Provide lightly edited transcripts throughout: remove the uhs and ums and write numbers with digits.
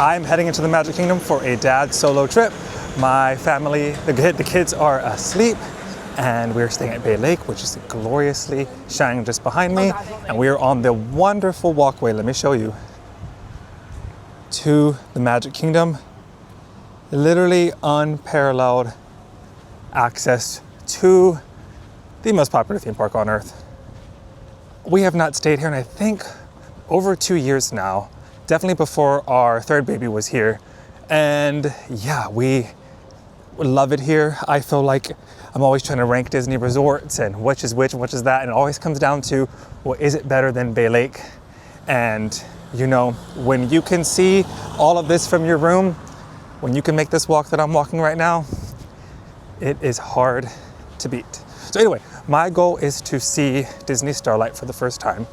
I'm heading into the Magic Kingdom for a dad solo trip. My family, the kids are asleep, and we're staying at Bay Lake, which is gloriously shining just behind me. And we are on the wonderful walkway, let me show you, to the Magic Kingdom. Literally unparalleled access to the most popular theme park on earth. We have not stayed here in I think over 2 years now, definitely before our third baby was here. And yeah, we love it here. I feel like I'm always trying to rank Disney resorts and which is which and which is that, and it always comes down to, well, is it better than Bay Lake? And you know, when you can see all of this from your room, when you can make this walk that I'm walking right now, it is hard to beat. So anyway, my goal is to see Disney Starlight for the first time,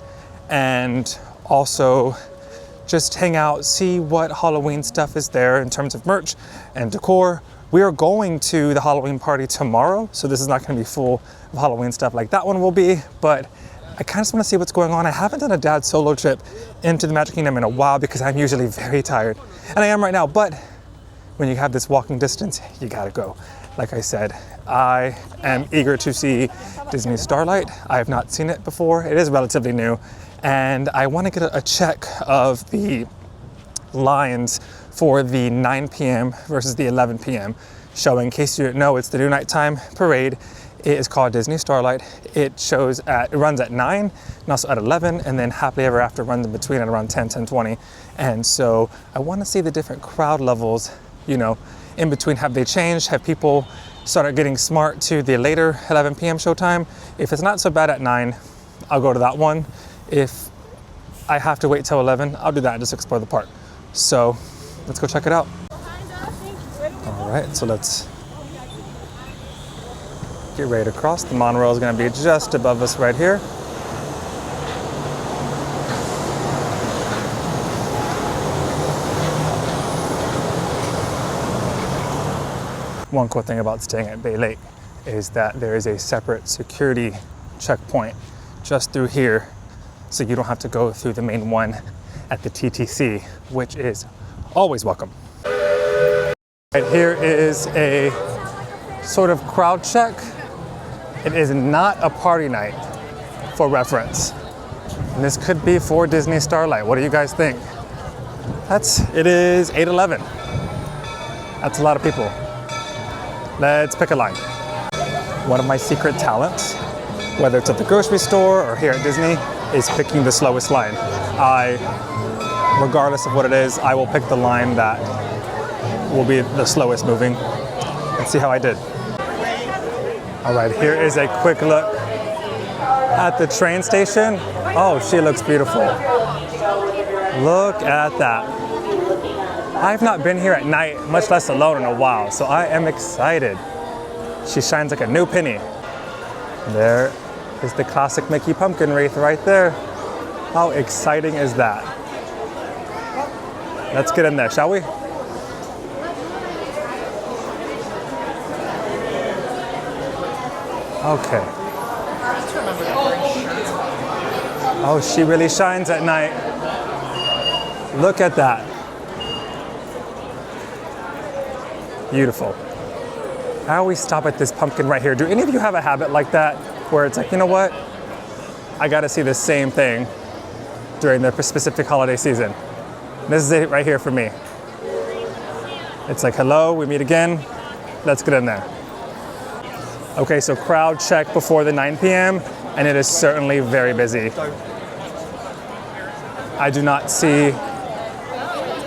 and also just hang out, see what Halloween stuff is there in terms of merch and decor. We are going to the Halloween party tomorrow, so this is not going to be full of Halloween stuff like that one will be, but I kind of just want to see what's going on. I haven't done a dad solo trip into the Magic Kingdom in a while because I'm usually very tired, and I am right now, but when you have this walking distance, you gotta go. Like I said, I am eager to see Disney Starlight. I have not seen it before. It is relatively new, and I want to get a check of the lines for the 9 p.m. versus the 11 p.m. show. In case you didn't know, it's the new nighttime parade. It is called Disney Starlight. It runs at 9 and also at 11, and then Happily Ever After runs in between at around 10, 10:20. And so I want to see the different crowd levels, you know, in between. Have they changed? Have people started getting smart to the later 11 p.m. showtime? If it's not so bad at 9, I'll go to that one. If I have to wait till 11, I'll do that and just explore the park. So let's go check it out. All right, so let's get ready to cross. The monorail is going to be just above us right here. One cool thing about staying at Bay Lake is that there is a separate security checkpoint just through here, so you don't have to go through the main one at the TTC, which is always welcome. Right here is a sort of crowd check. It is not a party night, for reference. And this could be for Disney Starlight. What do you guys think? It is 8:11. That's a lot of people. Let's pick a line. One of my secret talents, whether it's at the grocery store or here at Disney, is picking the slowest line. Regardless of what it is, I will pick the line that will be the slowest moving. Let's see how I did. All right, here is a quick look at the train station. Oh, she looks beautiful. Look at that. I've not been here at night, much less alone, in a while, so I am excited. She shines like a new penny. There is the classic Mickey pumpkin wreath right there. How exciting is that? Let's get in there, shall we? Okay. Oh, she really shines at night. Look at that. Beautiful. I always stop at this pumpkin right here. Do any of you have a habit like that, where it's like, you know what? I gotta see the same thing during the specific holiday season. This is it right here for me. It's like, hello, we meet again. Let's get in there. Okay, so crowd check before the 9 p.m. and it is certainly very busy. I do not see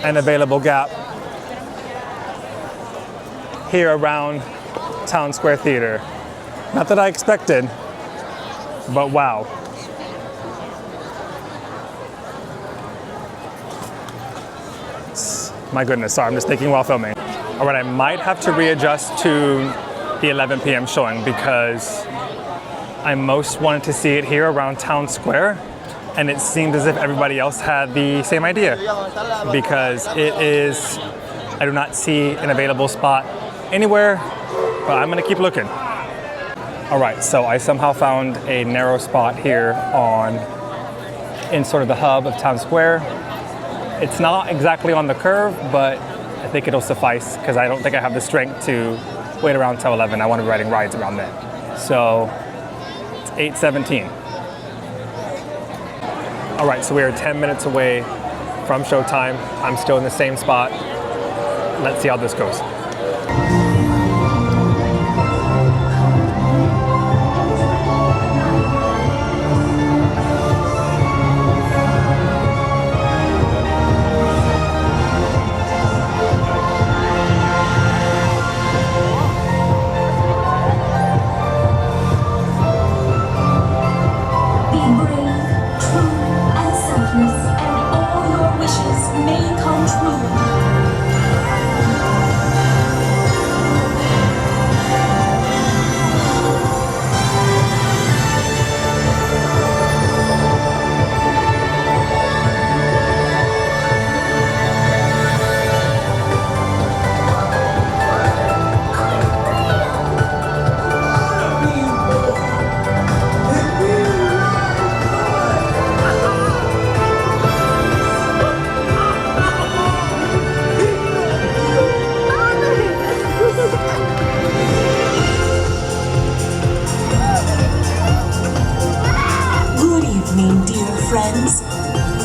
an available gap here around Town Square Theater. Not that I expected, but wow. My goodness, sorry, I'm just thinking while filming. All right, I might have to readjust to the 11 p.m. showing because I most wanted to see it here around Town Square, and it seemed as if everybody else had the same idea because I do not see an available spot anywhere, but I'm gonna keep looking. All right, so I somehow found a narrow spot here in sort of the hub of Town Square. It's not exactly on the curve, but I think it'll suffice because I don't think I have the strength to wait around till 11. I want to be riding rides around then. So it's 8:17. All right, so we are 10 minutes away from showtime. I'm still in the same spot. Let's see how this goes. Friends,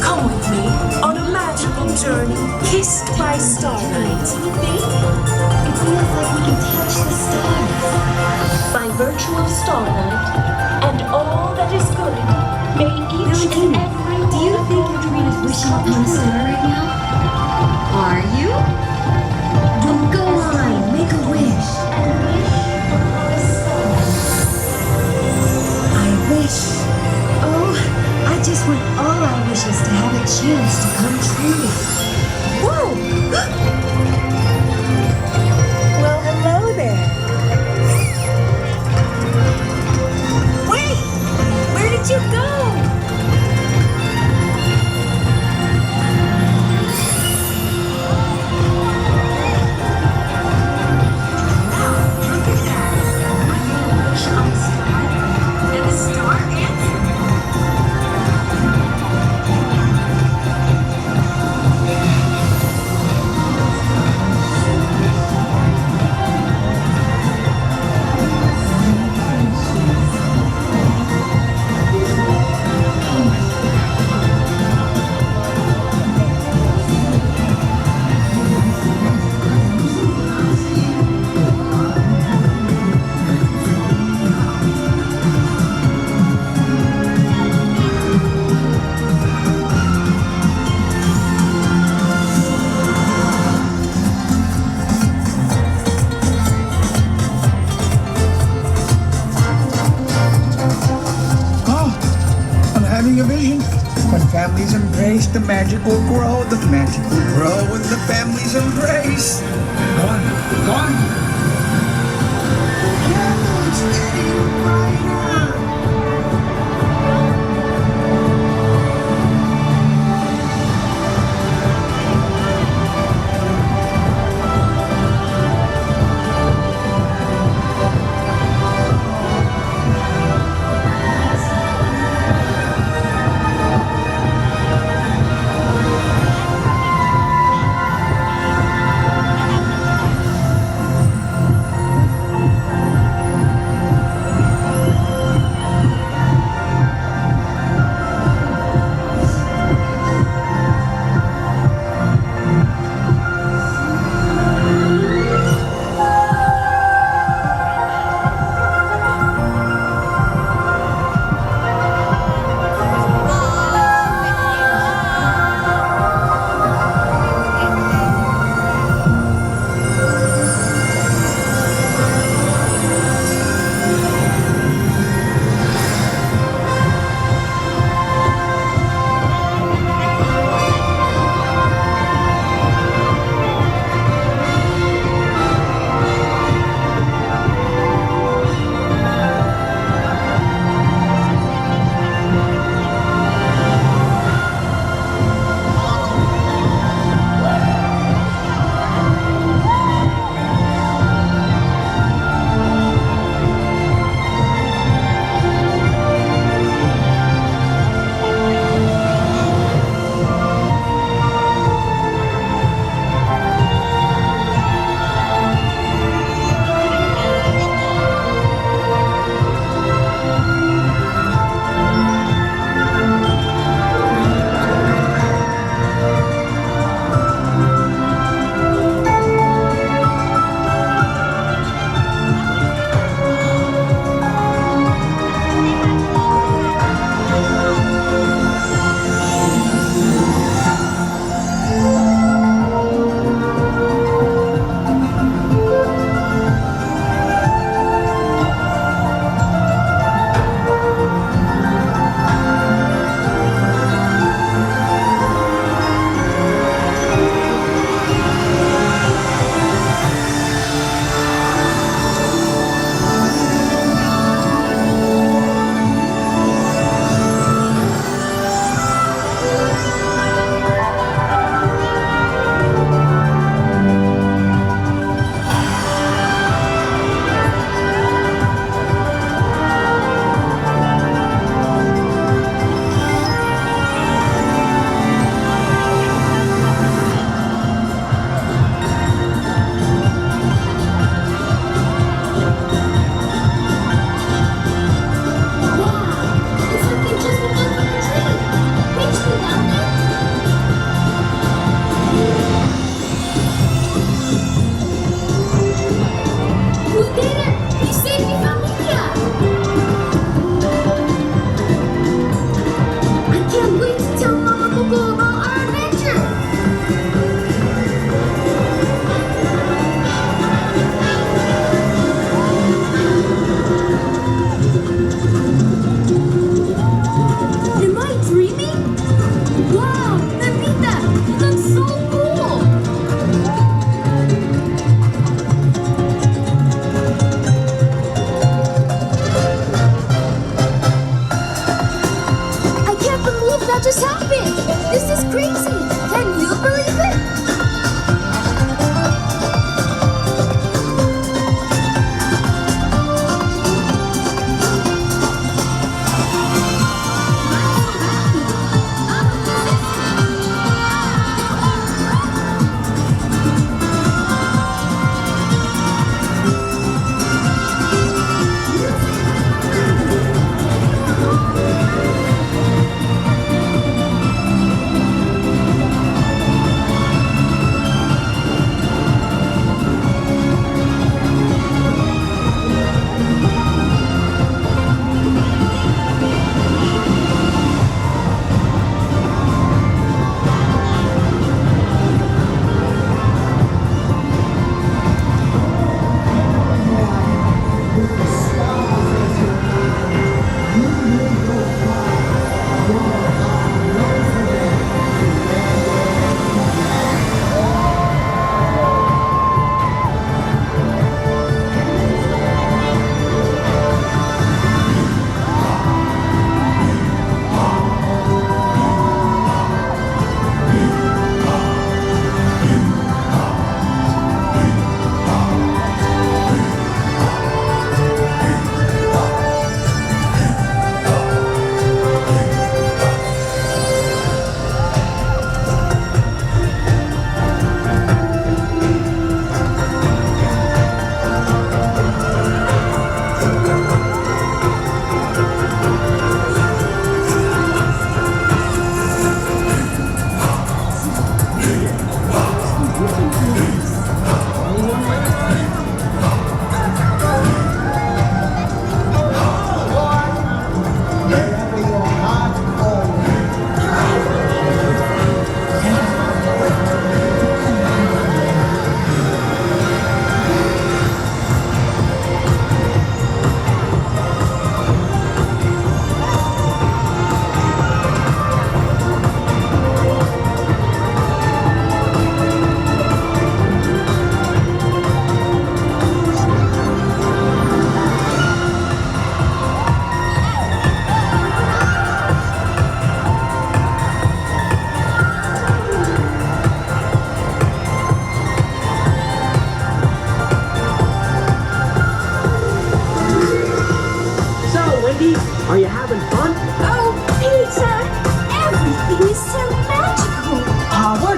come with me on a magical journey, kissed by starlight. It feels like we can touch the stars. By virtue of starlight and all that is good, may each and every Do you think Katrina's wishing upon a star right now? Are you? Well, go on, make a wish. I wish. Oh, I just want all our wishes to have a chance to come true. Whoa! Well, hello there. Wait! Where did you go? Families embrace, the magic will grow, the magic will grow when the families embrace. Go on, go on. Yeah, it's getting brighter.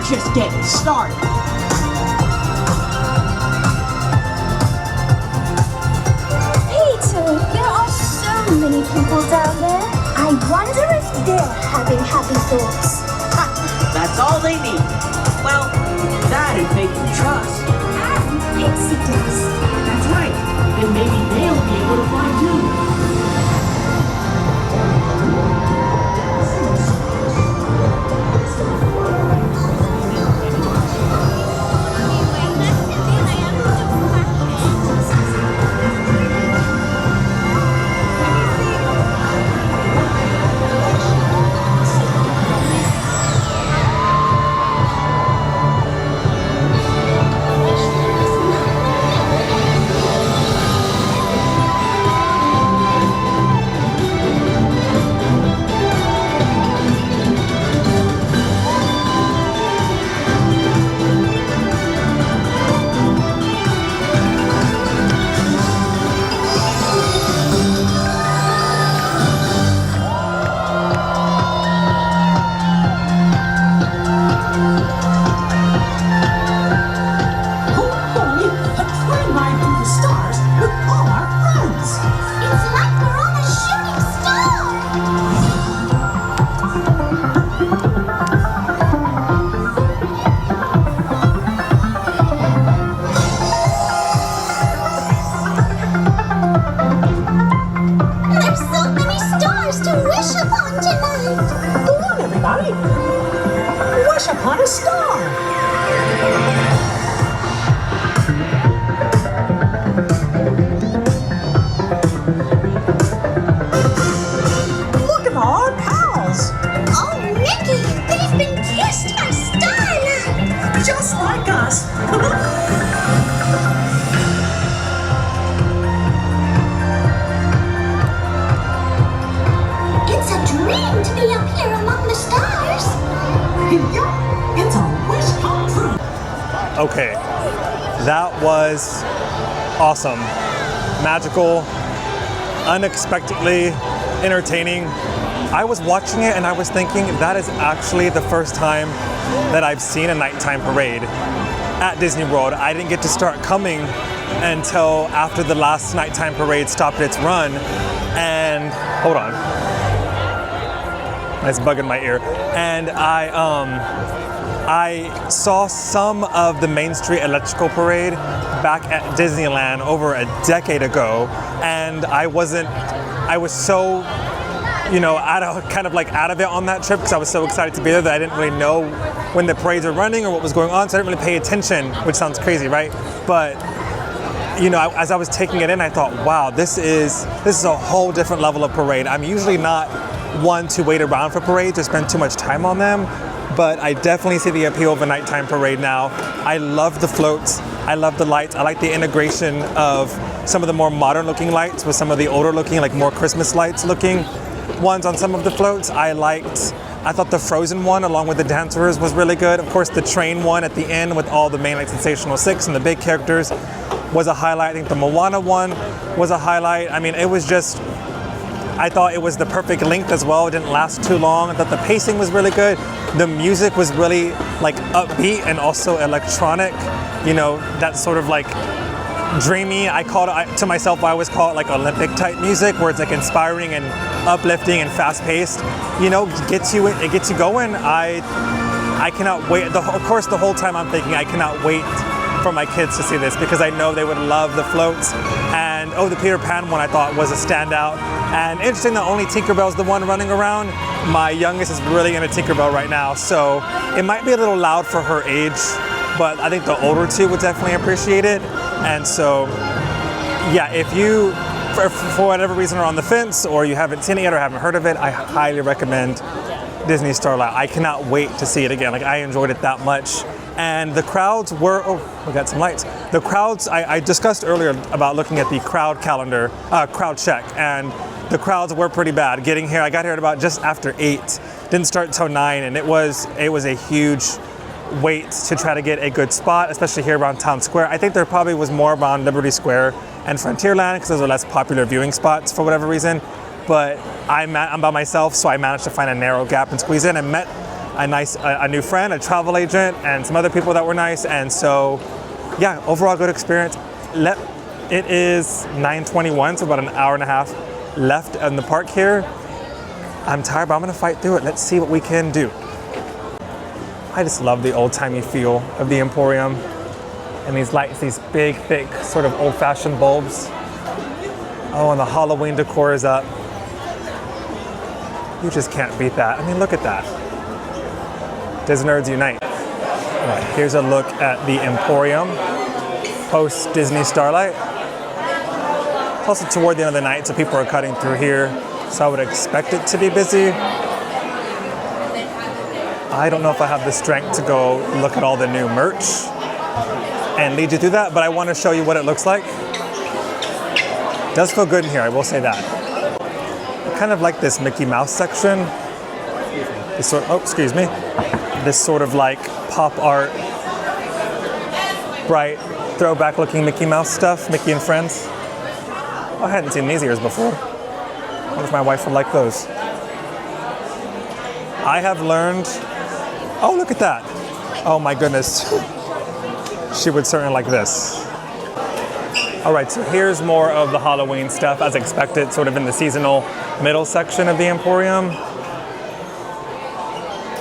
just getting started. Peter, there are so many people down there. I wonder if they're having happy thoughts. Ha, that's all they need. Well, that and they can trust. And pixie dust. That's right. Then maybe they'll be able to fly too. Wish upon a star. Look at all our pals. Oh, Mickey, they've been kissed by Starlight. Just like us. It's a dream to be up here among the stars. Yup, it's a wish come true. Okay, that was awesome. Magical, unexpectedly entertaining. I was watching it and I was thinking that is actually the first time that I've seen a nighttime parade at Disney World. I didn't get to start coming until after the last nighttime parade stopped its run. And hold on. Nice bug in my ear. And I saw some of the Main Street Electrical Parade back at Disneyland over a decade ago, and I was so, out of it on that trip because I was so excited to be there that I didn't really know when the parades were running or what was going on, so I didn't really pay attention, which sounds crazy, right? But as I was taking it in, I thought, wow, this is a whole different level of parade. I'm usually not one to wait around for parades or spend too much time on them, but I definitely see the appeal of a nighttime parade now. I love the floats, I love the lights, I like the integration of some of the more modern looking lights with some of the older looking, like more Christmas lights looking ones on some of the floats. I thought the Frozen one along with the dancers was really good. Of course the train one at the end with all the main like Sensational Six and the big characters was a highlight. I think the Moana one was a highlight. I mean, it was just, I thought it was the perfect length as well. It didn't last too long. I thought the pacing was really good. The music was really like upbeat and also electronic, that sort of like dreamy. I always call it like Olympic type music where it's like inspiring and uplifting and fast paced, it gets you going. I cannot wait. Of course, the whole time I'm thinking I cannot wait for my kids to see this because I know they would love the floats. And the Peter Pan one I thought was a standout. And interesting that only Tinkerbell's the one running around. My youngest is really into Tinkerbell right now, so it might be a little loud for her age, but I think the older two would definitely appreciate it. And so, yeah, if you, for whatever reason, are on the fence or you haven't seen it yet or haven't heard of it, I highly recommend Disney Starlight. I cannot wait to see it again. Like, I enjoyed it that much. And the crowds were, we got some lights. The crowds, I discussed earlier about looking at the crowd calendar, crowd check, and the crowds were pretty bad. Getting here, I got here at about just after 8, didn't start till 9, and it was a huge wait to try to get a good spot, especially here around Town Square. I think there probably was more around Liberty Square and Frontierland because those are less popular viewing spots for whatever reason. But I'm by myself, so I managed to find a narrow gap and squeeze in and met a new friend, a travel agent, and some other people that were nice. And so, yeah, overall good experience. It is 9:21, so about an hour and a half left in the park here. I'm tired, but I'm gonna fight through it. Let's see what we can do. I just love the old-timey feel of the Emporium. And these lights, these big, thick, sort of old-fashioned bulbs. Oh, and the Halloween decor is up. You just can't beat that. I mean, look at that. Disney Nerds Unite. All right, here's a look at the Emporium post Disney Starlight. It's also toward the end of the night, so people are cutting through here. So I would expect it to be busy. I don't know if I have the strength to go look at all the new merch and lead you through that, but I want to show you what it looks like. It does feel good in here, I will say that. I kind of like this Mickey Mouse section. This sort of like pop art, bright, throwback looking Mickey Mouse stuff, Mickey and Friends. Oh, I hadn't seen these ears before. I wonder if my wife would like those. I have learned, oh, look at that. Oh my goodness. She would certainly like this. All right, so here's more of the Halloween stuff as expected, sort of in the seasonal middle section of the Emporium.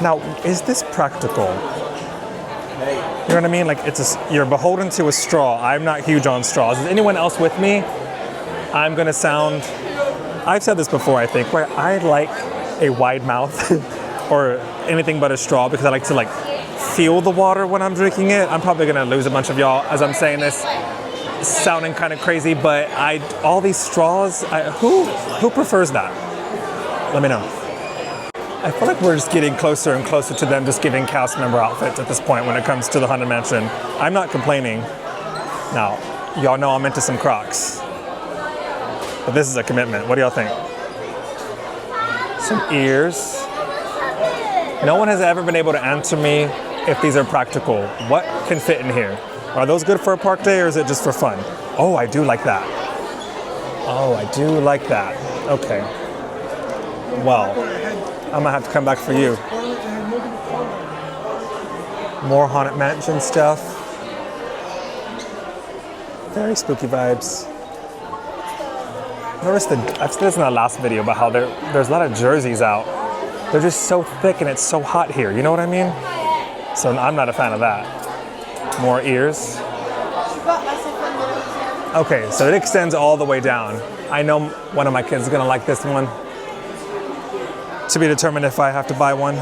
Now, is this practical? You know what I mean? Like, you're beholden to a straw. I'm not huge on straws. Is anyone else with me? I'm gonna sound, I've said this before, I think, where I like a wide mouth or anything but a straw because I like to feel the water when I'm drinking it. I'm probably gonna lose a bunch of y'all as I'm saying this, sounding kind of crazy, but all these straws, who prefers that? Let me know. I feel like we're just getting closer and closer to them just giving cast member outfits at this point when it comes to the Haunted Mansion. I'm not complaining. Now, y'all know I'm into some Crocs. But this is a commitment. What do y'all think? Some ears. No one has ever been able to answer me if these are practical. What can fit in here? Are those good for a park day or is it just for fun? Oh, I do like that. Oh, I do like that. Okay. Well, I'm gonna have to come back for you. More Haunted Mansion stuff. Very spooky vibes. Notice I've said this in the last video about how there's a lot of jerseys out. They're just so thick and it's so hot here, you know what I mean? So I'm not a fan of that. More ears. Okay, so it extends all the way down. I know one of my kids is gonna like this one. To be determined if I have to buy one.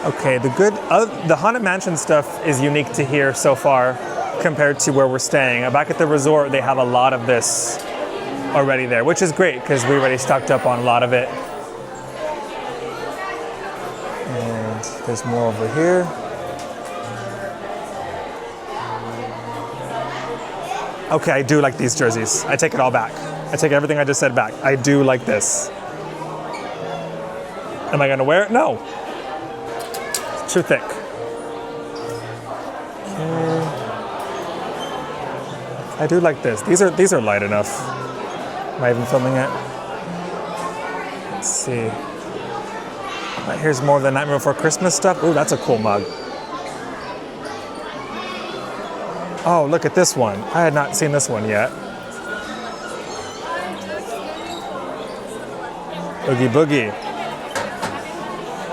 Okay, the Haunted Mansion stuff is unique to here so far compared to where we're staying. Back at the resort, they have a lot of this already there, which is great because we already stocked up on a lot of it. And there's more over here. Okay, I do like these jerseys. I take it all back. I take everything I just said back. I do like this. Am I gonna wear it? No. It's too thick. Okay. I do like this. These are light enough. Am I even filming it? Let's see. Right, here's more of the Nightmare Before Christmas stuff. Ooh, that's a cool mug. Oh, look at this one. I had not seen this one yet. Oogie Boogie.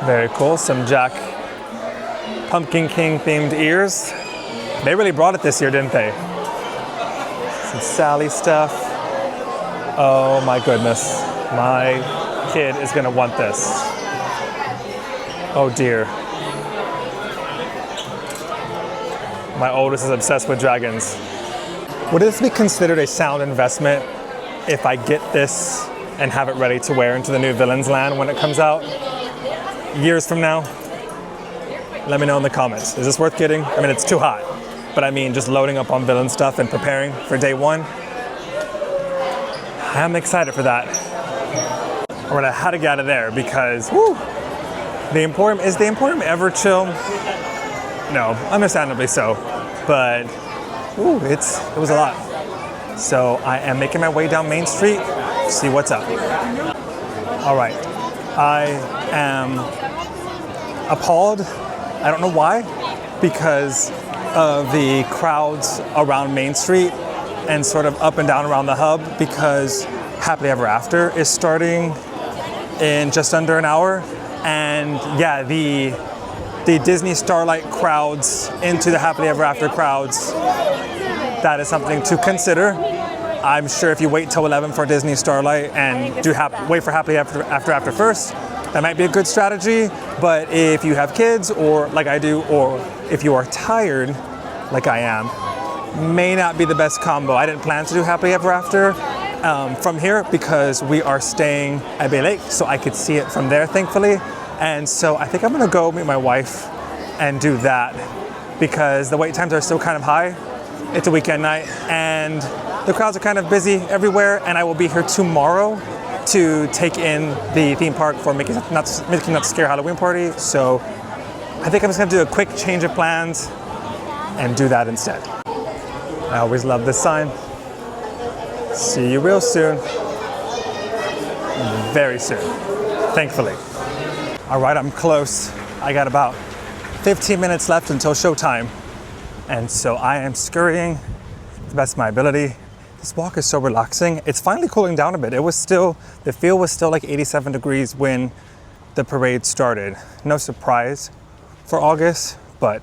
Very cool. Some Jack Pumpkin King themed ears. They really brought it this year, didn't they? Some Sally stuff. Oh my goodness. My kid is gonna want this. Oh dear. My oldest is obsessed with dragons. Would this be considered a sound investment if I get this and have it ready to wear into the new Villains Land when it comes out years from now? Let me know in the comments. Is this worth getting? I mean, it's too hot, but I mean, just loading up on villain stuff and preparing for day one. I'm excited for that. All right, I had to get out of there because, woo, the Emporium, is the Emporium ever chill? No, understandably so, but ooh, it was a lot. So I am making my way down Main Street to see what's up. All right, I am appalled. I don't know why, because of the crowds around Main Street and sort of up and down around the hub, because Happily Ever After is starting in just under an hour. And yeah, the Disney Starlight crowds into the Happily Ever After crowds, that is something to consider. I'm sure if you wait till 11 for Disney Starlight and wait for Happily After first, that might be a good strategy. But if you have kids, or like I do, or if you are tired, like I am, may not be the best combo. I didn't plan to do Happily Ever After from here because we are staying at Bay Lake, so I could see it from there, thankfully. And so I think I'm gonna go meet my wife and do that because the wait times are still kind of high. It's a weekend night and the crowds are kind of busy everywhere, and I will be here tomorrow to take in the theme park for Mickey Not Scare Halloween party. So I think I'm just gonna do a quick change of plans and do that instead. I always love this sign. See you real soon. Very soon, thankfully. All right, I'm close. I got about 15 minutes left until showtime. And so I am scurrying to the best of my ability. This walk is so relaxing. It's finally cooling down a bit. The feel was still like 87 degrees when the parade started. No surprise for August, but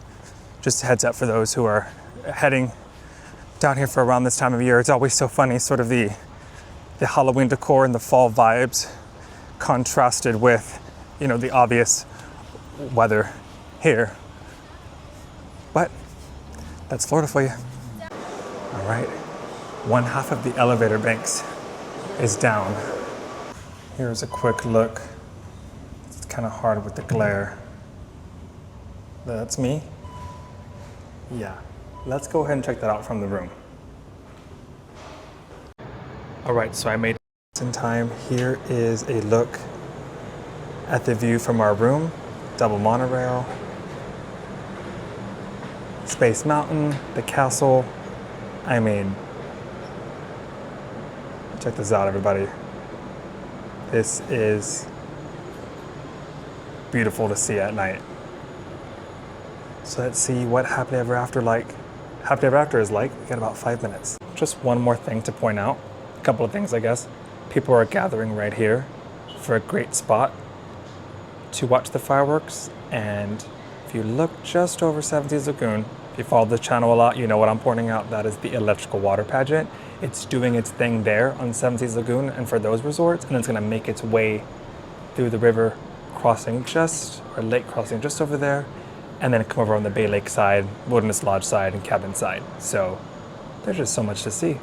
just a heads up for those who are heading down here for around this time of year. It's always so funny, sort of the Halloween decor and the fall vibes contrasted with, you know, the obvious weather here. But that's Florida for you. All right, one half of the elevator banks is down. Here's a quick look. It's kind of hard with the glare. That's me? Yeah, let's go ahead and check that out from the room. All right, so I made it in time. Here is a look at the view from our room. Double monorail, Space Mountain, the castle. I mean, check this out, everybody. This is beautiful to see at night. So let's see what Happily Ever After is like. We got about 5 minutes. Just one more thing to point out. A couple of things, I guess. People are gathering right here for a great spot to watch the fireworks. And if you look just over 70s Lagoon, if you follow the channel a lot, you know what I'm pointing out. That is the electrical water pageant. It's doing its thing there on 70s Lagoon and for those resorts, and it's gonna make its way through the river crossing lake crossing just over there, and then come over on the Bay Lake side, Wilderness Lodge side, and cabin side. So there's just so much to see.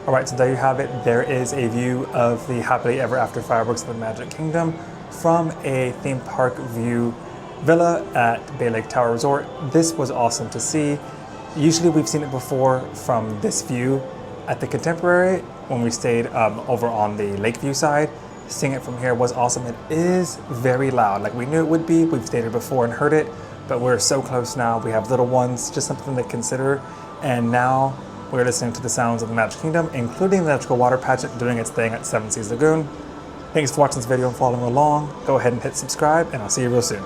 All right, so there you have it. There is a view of the Happily Ever After fireworks of the Magic Kingdom from a theme park view villa at Bay Lake Tower Resort. This was awesome to see. Usually we've seen it before from this view at the Contemporary when we stayed over on the Lakeview side. Seeing it from here was awesome. It is very loud, like we knew it would be. We've stayed here before and heard it, but we're so close now. We have little ones, just something to consider. And now we're listening to the sounds of the Magic Kingdom, including the electrical water pageant doing its thing at Seven Seas Lagoon. Thanks for watching this video and following along. Go ahead and hit subscribe, and I'll see you real soon.